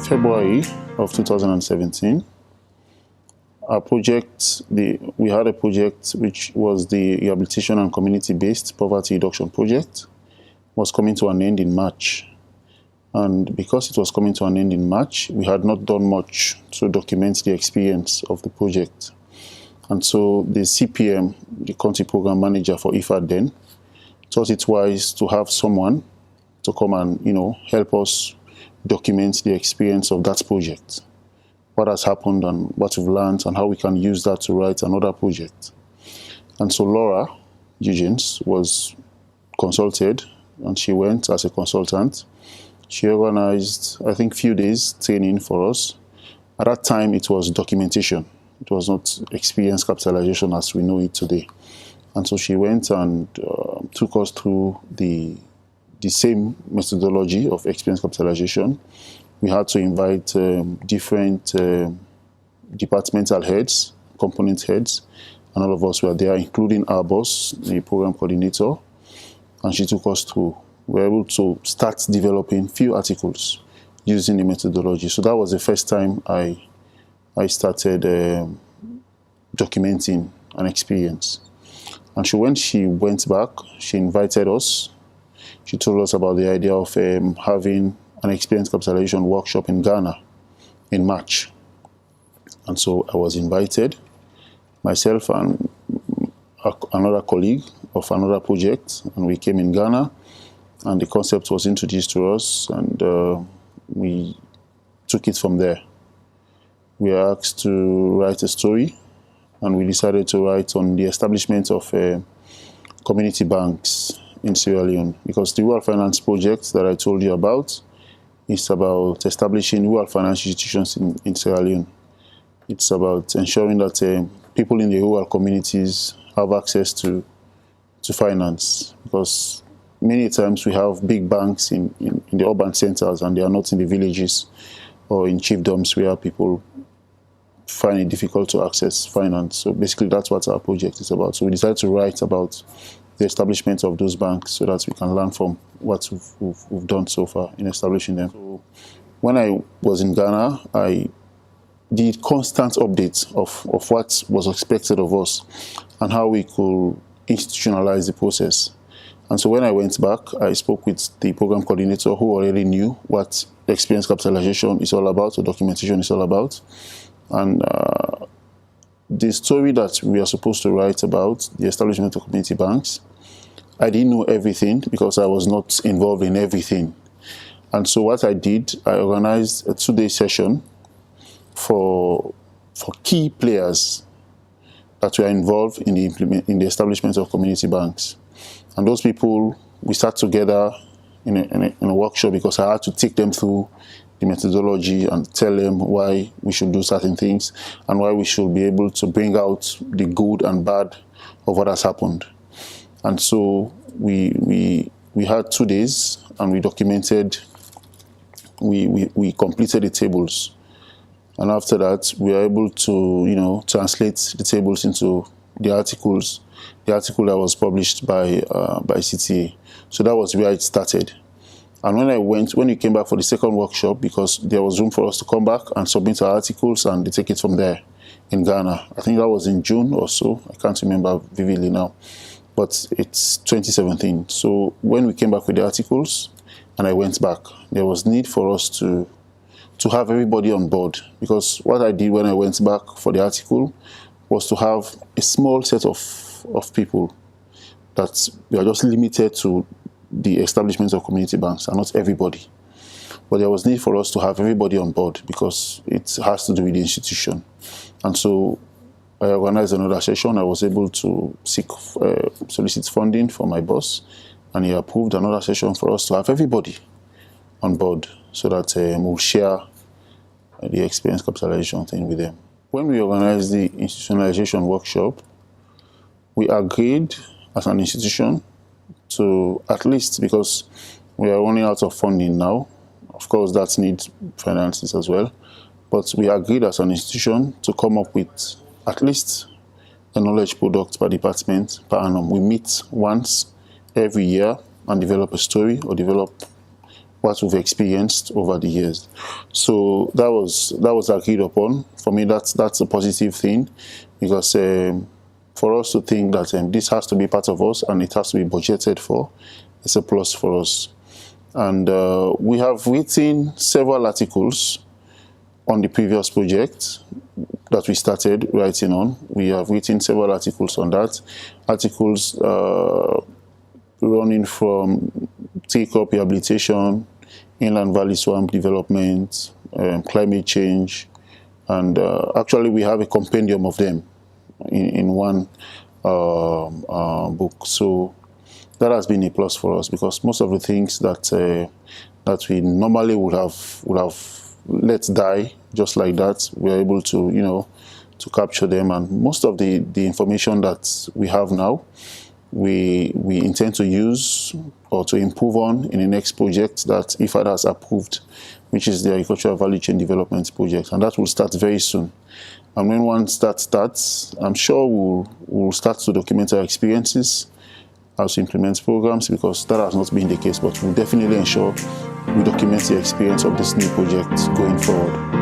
February of 2017, we had a project which was the Rehabilitation and Community-Based Poverty Reduction Project, was coming to an end in March. And because it was coming to an end in March, we had not done much to document the experience of the project. And so the CPM, the country program manager for IFAD then, thought it wise to have someone to come and, help us document the experience of that project, what has happened and what we've learned and how we can use that to write another project. And so Laura Eugene was consulted, and she went as a consultant. She organized, I think, few days training for us. At that time, it was documentation. It was not experience capitalization as we know it today. And so she went and took us through the same methodology of experience capitalization. We had to invite different departmental heads, component heads, and all of us were there, including our boss, the program coordinator, and she took us through. We were able to start developing few articles using the methodology. So that was the first time I started documenting an experience. And so when she went back, she invited us. She told us about the idea of having an experience capitalization workshop in Ghana in March. And so I was invited, myself and another colleague of another project, and we came in Ghana, and the concept was introduced to us, and we took it from there. We were asked to write a story, and we decided to write on the establishment of community banks in Sierra Leone, because the rural finance project that I told you about is about establishing rural financial institutions in Sierra Leone. It's about ensuring that people in the rural communities have access to finance, because many times we have big banks in the urban centers and they are not in the villages or in chiefdoms where people find it difficult to access finance. So basically that's what our project is about. So we decided to write about the establishment of those banks so that we can learn from what we've done so far in establishing them. So when I was in Ghana, I did constant updates of what was expected of us and how we could institutionalize the process. And so when I went back, I spoke with the program coordinator who already knew what experience capitalization is all about, or documentation is all about. And the story that we are supposed to write about, the establishment of community banks, I didn't know everything because I was not involved in everything. And so what I did, I organized a 2-day session for key players that were involved in the establishment of community banks. And those people, we sat together in a workshop because I had to take them through the methodology and tell them why we should do certain things and why we should be able to bring out the good and bad of what has happened. And so we had 2 days, and we documented, we completed the tables. And after that, we were able to, translate the tables into the articles. The article that was published by CTA. So that was where it started. And when we came back for the second workshop, because there was room for us to come back and submit our articles and they take it from there in Ghana. I think that was in June or so. I can't remember vividly now, but it's 2017. So when we came back with the articles and I went back, there was need for us to have everybody on board, because what I did when I went back for the article was to have a small set of people that we are just limited to the establishment of community banks and not everybody. But there was need for us to have everybody on board because it has to do with the institution. And so I organized another session. I was able to solicit funding for my boss, and he approved another session for us to have everybody on board so that we'll share the experience capitalization thing with them. When we organized the institutionalization workshop, we agreed as an institution to, at least because we are running out of funding now, of course that needs finances as well, but we agreed as an institution to come up with at least a knowledge product per department per annum. We meet once every year and develop a story or develop what we've experienced over the years. So that was agreed upon. For me, that's a positive thing, because for us to think that this has to be part of us and it has to be budgeted for, it's a plus for us. And we have written several articles on the previous project that we started writing on. We have written several articles on that. Articles running from take-up rehabilitation, inland valley swamp development, climate change, and actually we have a compendium of them in one book. So that has been a plus for us, because most of the things that that we normally would have let die just like that, we're able to to capture them. And most of the information that we have now, we intend to use or to improve on in the next project that IFAD has approved, which is the Agricultural Value Chain Development Project, and that will start very soon. And when one starts, I'm sure we'll start to document our experiences as we implement programs, because that has not been the case, but we'll definitely ensure we document the experience of this new project going forward.